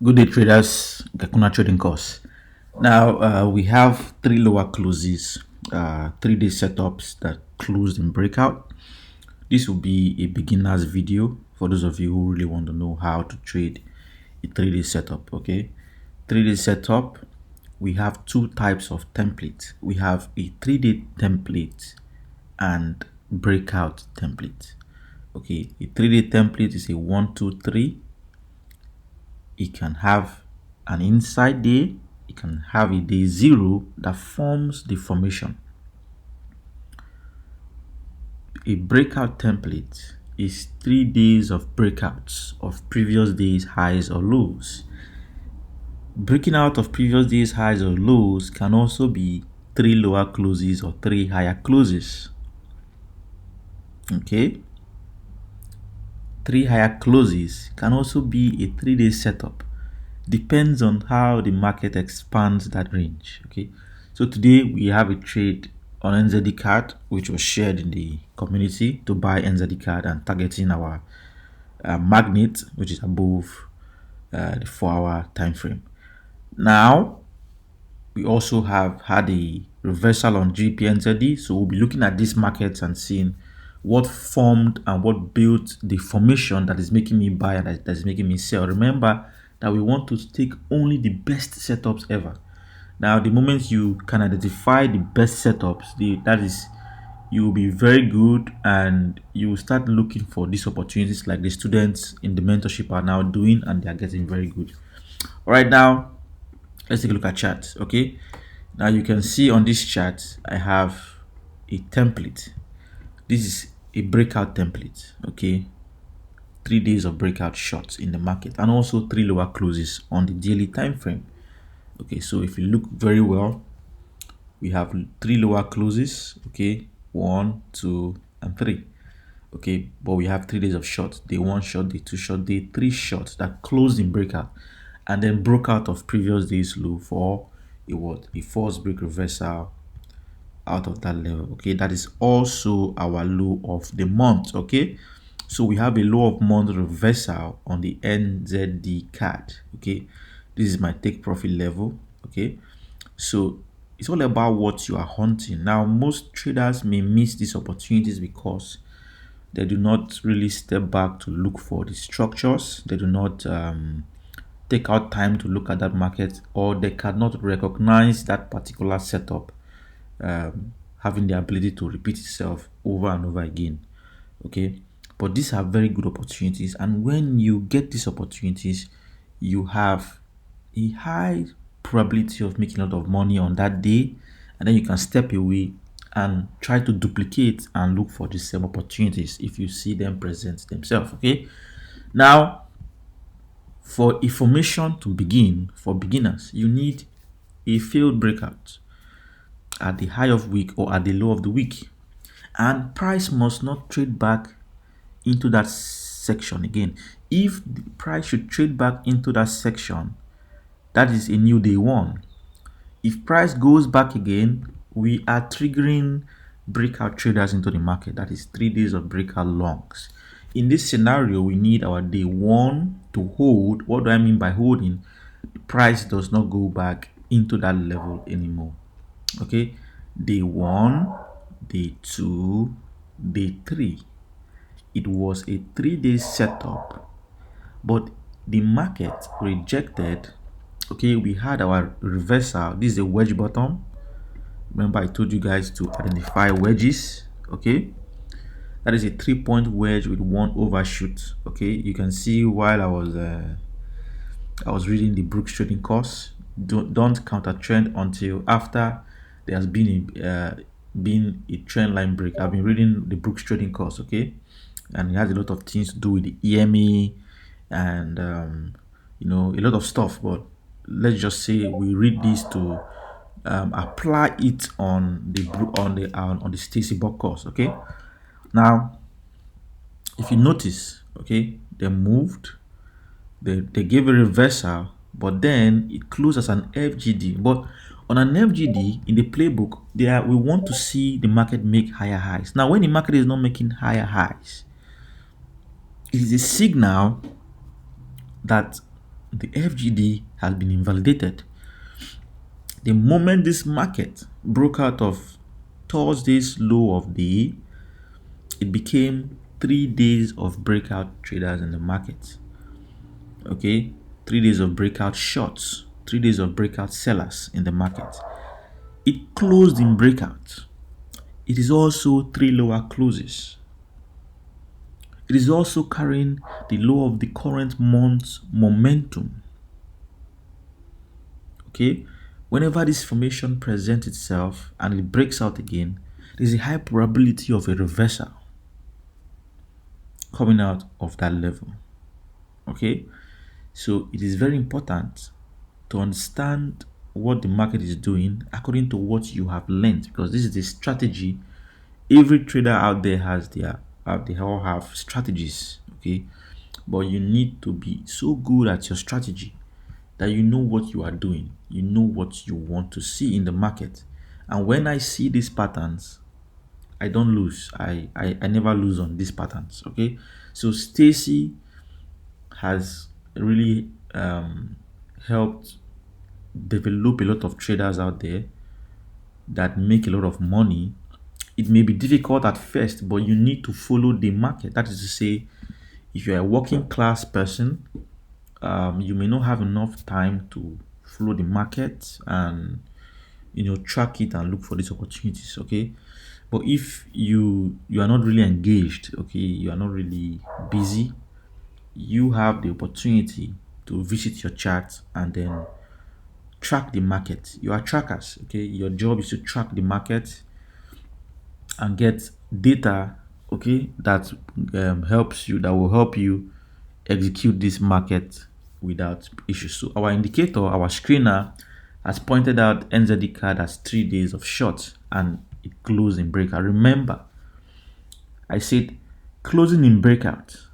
Good day, traders. Gakuna trading course. Now we have three lower closes, 3-day setups that closed in breakout. This will be a beginner's video for those of you who really want to know how to trade a 3-day setup. Okay, 3-day setup. We have two types of templates. We have a 3-day template and breakout template. Okay, a 3-day template is a 1, 2, 3. It can have an inside day, it can have a day 0 that forms the formation. A breakout template is 3 days of breakouts of previous days highs or lows. Breaking out of previous days highs or lows can also be 3 lower closes or 3 higher closes. Okay, 3 higher closes can also be a 3-day setup. Depends on how the market expands that range. Okay, so today we have a trade on NZD card which was shared in the community to buy NZD card and targeting our magnet which is above the 4-hour time frame. Now we also have had a reversal on GPNZD, so we'll be looking at these markets and seeing what formed and what built the formation that is making me buy and that is making me sell. Remember that we want to take only the best setups ever. Now the moment you can identify the best setups, that is, you will be very good and you will start looking for these opportunities like the students in the mentorship are now doing, and they are getting very good. All right, now let's take a look at charts. Okay, now you can see on this chart I have a template. This is a breakout template. Okay, 3 days of breakout shots in the market and also 3 lower closes on the daily time frame. Okay, so if you look very well, we have 3 lower closes. Okay, 1, 2, and 3. Okay, but we have 3 days of short. Day 1 short, day 2 short, day 3 short that closed in breakout and then broke out of previous day's low for a false break reversal out of that level. Okay, that is also our low of the month. Okay, so we have a low of month reversal on the NZD card. Okay, this is my take profit level. Okay, so it's all about what you are hunting. Now most traders may miss these opportunities because they do not really step back to look for the structures. They do not take out time to look at that market, or they cannot recognize that particular setup having the ability to repeat itself over and over again. Okay, but these are very good opportunities, and when you get these opportunities, you have a high probability of making a lot of money on that day, and then you can step away and try to duplicate and look for the same opportunities if you see them present themselves. Okay, now for a formation to begin for beginners, you need a failed breakout at the high of week or at the low of the week, and price must not trade back into that section again. If the price should trade back into that section, that is a new day 1. If price goes back again, we are triggering breakout traders into the market. That is 3 days of breakout longs. In this scenario, we need our day 1 to hold. What do I mean by holding? The price does not go back into that level anymore. Okay, day 1, day 2, day 3. It was a 3-day setup, but the market rejected. Okay, we had our reversal. This is a wedge bottom. Remember I told you guys to identify wedges. Okay, that is a 3-point wedge with 1 overshoot. Okay, you can see while I was reading the Brooks trading course, don't counter trend until after there has been a trend line break. I've been reading the Brooks trading course. Okay, and it has a lot of things to do with the EMA and a lot of stuff, but let's just say we read this to apply it on the Stacy Buck course. Okay, now if you notice, okay, they moved, they gave a reversal, but then it closed as an FGD. But on an FGD in the playbook, we want to see the market make higher highs. Now when the market is not making higher highs, it is a signal that the FGD has been invalidated. The moment this market broke out of Thursday's low of the day, it became 3 days of breakout traders in the market. Okay, 3 days of breakout shorts, 3 days of breakout sellers in the market. It closed in breakout. It is also 3 lower closes. It is also carrying the low of the current month's momentum. Okay, whenever this formation presents itself and it breaks out again, there is a high probability of a reversal coming out of that level. Okay, so it is very important to understand what the market is doing according to what you have learned, because this is the strategy. Every trader out there has they all have strategies. Okay, but you need to be so good at your strategy that you know what you are doing, you know what you want to see in the market. And when I see these patterns, I don't lose. I never lose on these patterns. Okay, so Stacy has really helped develop a lot of traders out there that make a lot of money. It may be difficult at first, but you need to follow the market. That is to say, if you're a working class person, you may not have enough time to follow the market and track it and look for these opportunities. Okay, but if you are not really engaged, okay, you are not really busy, you have the opportunity to visit your chart and then track the market. You are trackers. Okay, your job is to track the market and get data, okay, that will help you execute this market without issues. So our indicator, our screener, has pointed out NZD card as 3 days of short and it closed in breakout. Remember, I said closing in breakout.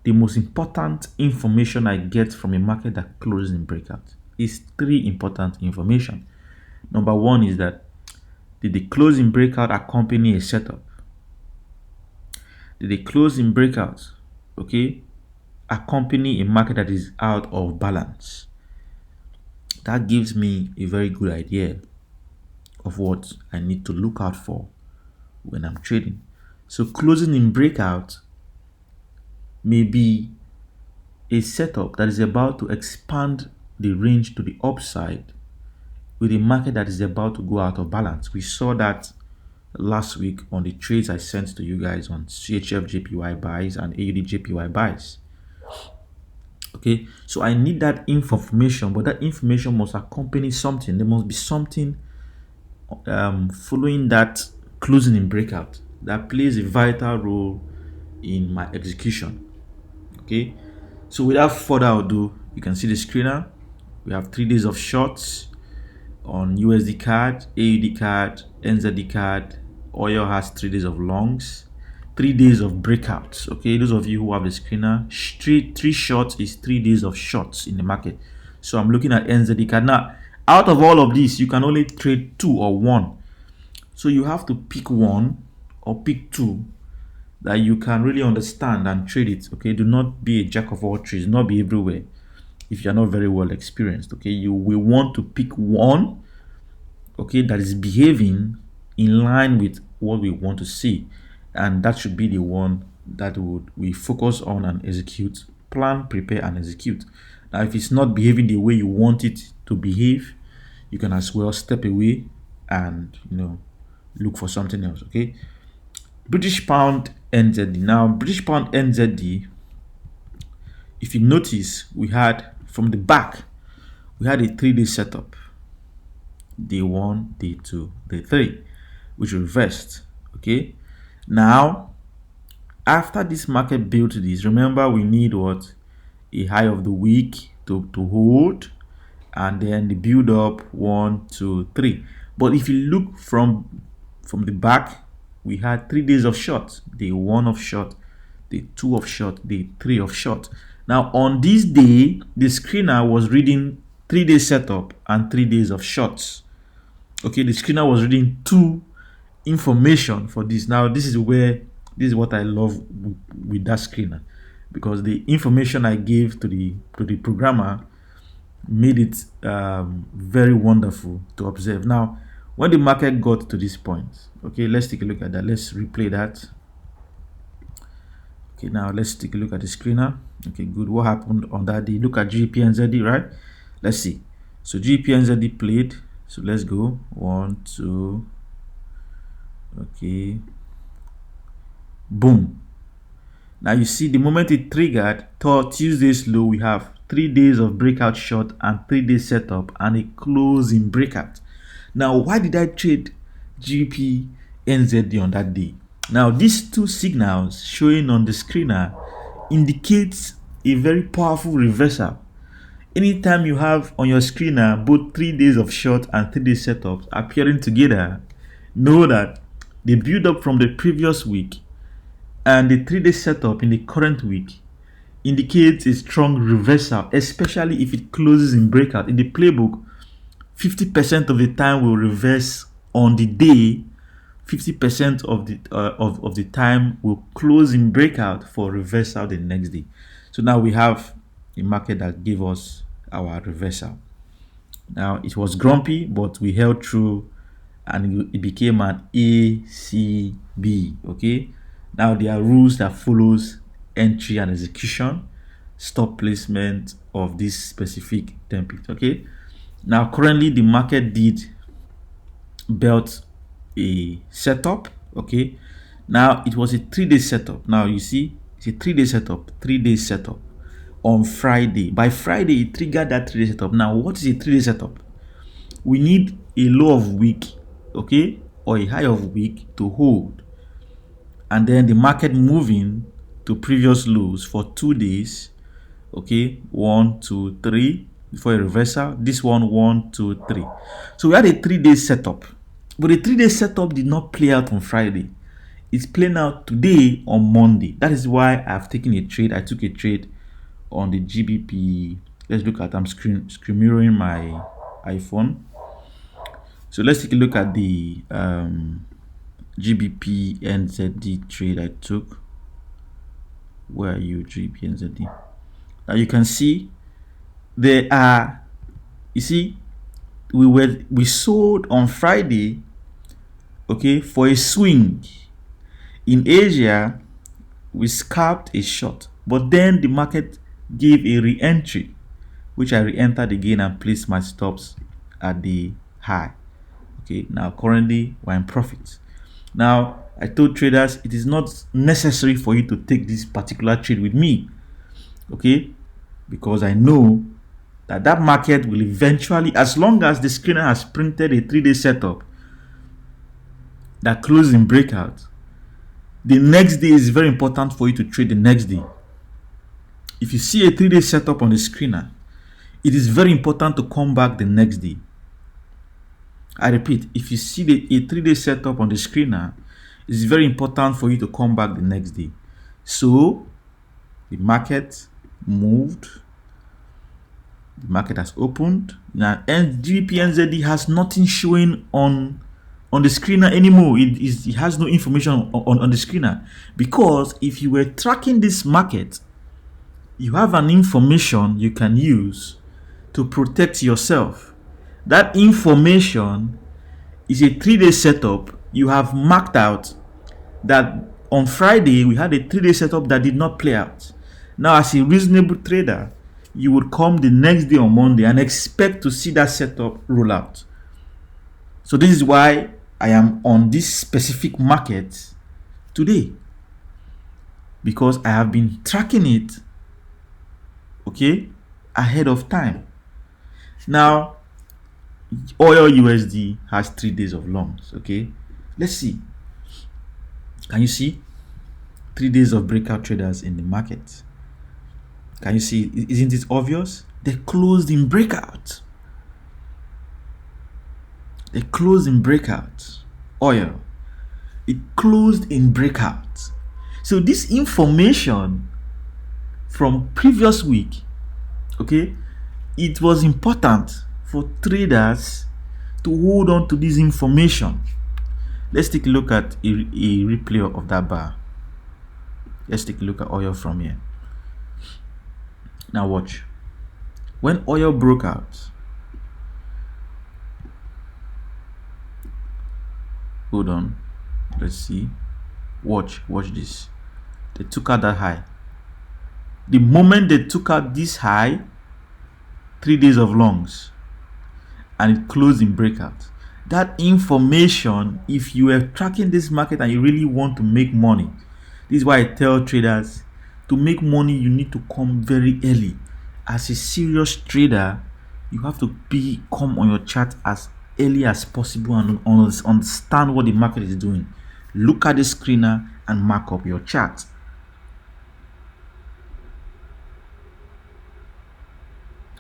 The most important information I get from a market that closes in breakout is 3 important information. Number 1 is that did the closing breakout accompany a setup? Did the closing breakout, okay, accompany a market that is out of balance? That gives me a very good idea of what I need to look out for when I'm trading. So closing in breakout may be a setup that is about to expand the range to the upside with a market that is about to go out of balance. We saw that last week on the trades I sent to you guys on CHF JPY buys and AUD JPY buys. Okay, so I need that information, but that information must accompany something. There must be something following that closing in breakout that plays a vital role in my execution. Okay, so without further ado, you can see the screener. We have 3 days of shorts on USD card, AUD card, NZD card. Oil has 3 days of longs, 3 days of breakouts. Okay, those of you who have the screener, three shorts is 3 days of shorts in the market. So I'm looking at NZD card. Now, out of all of these, you can only trade 2 or 1. So you have to pick 1 or pick 2 that you can really understand and trade it. Okay, do not be a jack of all trades, not be everywhere. If you're not very well experienced, okay, you will want to pick 1, okay, that is behaving in line with what we want to see, and that should be the one that we focus on and execute. Plan, prepare, and execute. Now, if it's not behaving the way you want it to behave, you can as well step away and look for something else. Okay, British pound NZD. Now, British pound NZD, if you notice, we had from the back, we had a 3-day setup. Day 1, day 2, day 3, which reversed. Okay, now after this market built this, remember we need what? A high of the week to hold, and then the build up 1, 2, 3. But if you look from the back, we had 3 days of short. Day 1 of short, day 2 of short, day 3 of short. Now on this day, the screener was reading 3-day setup and 3 days of shorts. Okay, the screener was reading 2 information for this. Now this is what I love with that screener. because the information I gave to the programmer made it very wonderful to observe. Now, when the market got to this point, okay, let's take a look at that. Let's replay that. Okay, now let's take a look at the screener. Okay, good. What happened on that day? Look at GPNZD, right? Let's see. So GPNZD played. So let's go. 1, 2. Okay. Boom. Now you see the moment it triggered, Tuesday's low, we have 3 days of breakout short and 3 days setup and a closing breakout. Now, why did I trade GPNZD on that day? Now, these two signals showing on the screener indicates a very powerful reversal. Anytime you have on your screener both 3 days of short and 3 days setups appearing together, know that the build up from the previous week and the 3 day setup in the current week indicates a strong reversal, especially if it closes in breakout. In the playbook, 50% of the time will reverse on the day, 50% of the time will close in breakout for reversal the next day. So now we have a market that gave us our reversal. Now it was grumpy, but we held through and it became an ACB. Okay, now there are rules that follows entry and execution, stop placement of this specific template. Okay, now currently the market did belt a setup. Okay, now it was a 3 day setup. Now you see it's a 3 day setup, 3 day setup on Friday. By Friday it triggered that 3 day setup. Now what is a 3 day setup? We need a low of week, okay, or a high of week to hold, and then the market moving to previous lows for 2 days. Okay, 1, 2, 3 before a reversal. This one 1, 2, 3. So we had a 3 day setup, but the 3 day setup did not play out on Friday. It's playing out today on Monday. That is why I've taken a trade. I took a trade on the GBP. Let's look at, I'm screen mirroring my iPhone. So let's take a look at the GBP NZD trade I took. Where are you, GBP NZD? Now you can see there are, you see, we sold on Friday, okay, for a swing. In Asia, we scalped a short, but then the market gave a re-entry, which I re-entered again and placed my stops at the high. Okay, now currently we're in profit. Now I told traders it is not necessary for you to take this particular trade with me, okay, because I know that that market will eventually, as long as the screener has printed a 3 day setup that closes in breakout, the next day is very important for you to trade the next day. If you see a 3 day setup on the screener, it is very important to come back the next day. I repeat, if you see a 3 day setup on the screener, it's very important for you to come back the next day. So the market moved, the market has opened now, and GPNZD has nothing showing on the screener anymore. It has no information on the screener, because if you were tracking this market, you have an information you can use to protect yourself. That information is a 3 day setup. You have marked out that on Friday we had a 3 day setup that did not play out. Now, as a reasonable trader, you would come the next day on Monday and expect to see that setup roll out. So this is why I am on this specific market today, because I have been tracking it, okay, ahead of time. Now, oil USD has 3 days of longs. Okay, let's see. Can you see 3 days of breakout traders in the market? Can you see? Isn't it obvious? They closed in breakout. They closed in breakout. Oil, it closed in breakout. So this information from previous week, okay, it was important for traders to hold on to this information. Let's take a look at a replay of that bar. Let's take a look at oil from here. Now watch. When oil broke out, hold on, let's see. Watch this. They took out that high. The moment they took out this high, 3 days of longs, and it closed in breakout. That information, if you are tracking this market and you really want to make money, this is why I tell traders, to make money you need to come very early. As a serious trader, you have to come on your chart as early as possible and understand what the market is doing. Look at the screener and mark up your chart.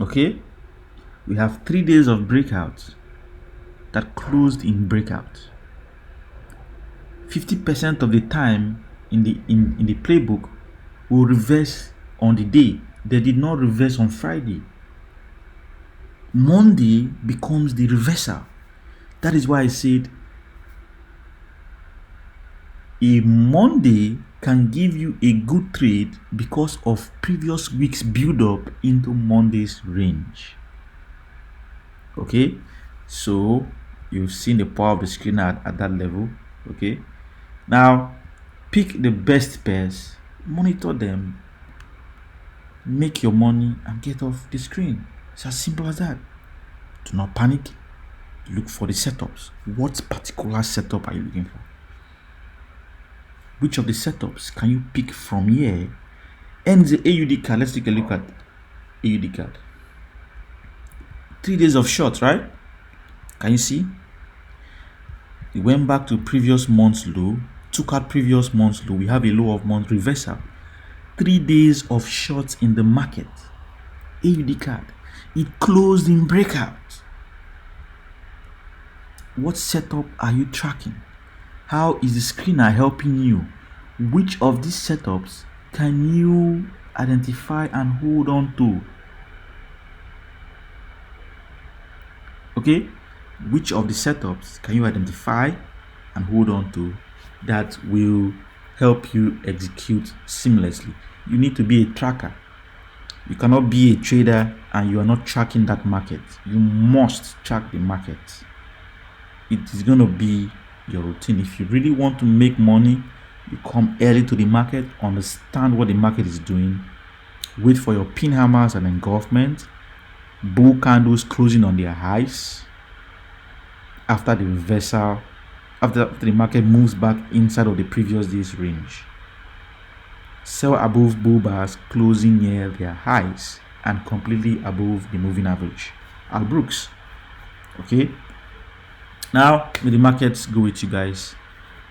Okay, we have 3 days of breakout that closed in breakout. 50% of the time in the playbook will reverse on the day. They did not reverse on Friday. Monday becomes the reversal. That is why I said a Monday can give you a good trade because of previous week's build up into Monday's range. Okay, so you've seen the power of the screener at that level. Okay, now pick the best pairs, monitor them, make your money and get off the screen. It's as simple as that. Do not panic. Look for the setups. What particular setup are you looking for? Which of the setups can you pick from here? And the AUD card, let's take a look at AUD card. 3 days of short, right? Can you see? It went back to previous month's low, took out previous month's low. We have a low of month reversal. 3 days of shorts in the market. AUD card. It closed in breakout. What setup are you tracking? How is the screener helping you? Which of these setups can you identify and hold on to? Okay, which of the setups can you identify and hold on to that will help you execute seamlessly? You need to be a tracker. You cannot be a trader and you are not tracking that market. You must track the market. It is going to be your routine. If you really want to make money, you come early to the market, understand what the market is doing, wait for your pin hammers and engulfment, bull candles closing on their highs after the reversal, after the market moves back inside of the previous day's range. Sell above bull bars closing near their highs and completely above the moving average. Al Brooks. Okay, now may the markets go with you guys.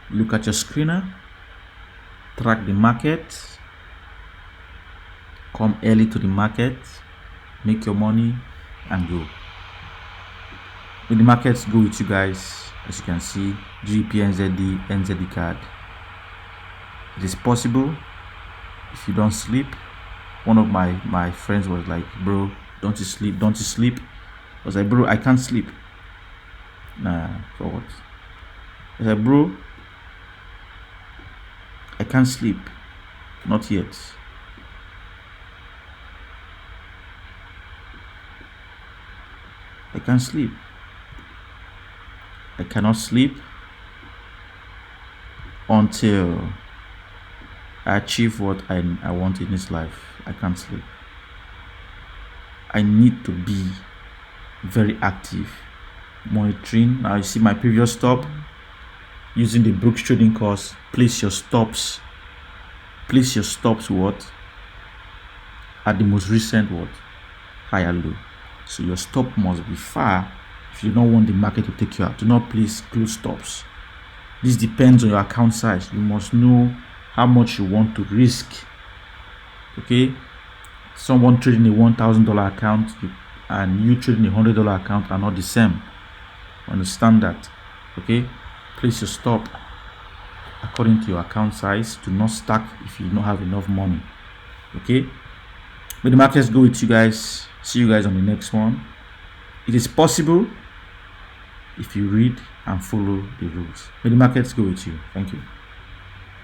Look at your screener, track the market, come early to the market, make your money and go. May the markets go with you guys. As you can see, GP, NZD, NZD card. It is possible if you don't sleep. One of my friends was like, bro, don't you sleep, don't you sleep? I was like, bro, I can't sleep. Nah, for what? I was like, bro, I can't sleep, not yet. I can't sleep. I cannot sleep until I achieve what I want in this life. I can't sleep. I need to be very active, monitoring. Now you see my previous stop. Using the Brooks trading course, place your stops. Place your stops what? At the most recent what? Higher low. So your stop must be far if you don't want the market to take you out. Do not place close stops. This depends on your account size. You must know how much you want to risk. Okay, someone trading a $1,000 account and you trading a $100 account are not the same. Understand that. Okay, place your stop according to your account size. Do not stack if you don't have enough money. Okay, may the markets go with you guys. See you guys on the next one. It is possible if you read and follow the rules. May the markets go with you. Thank you.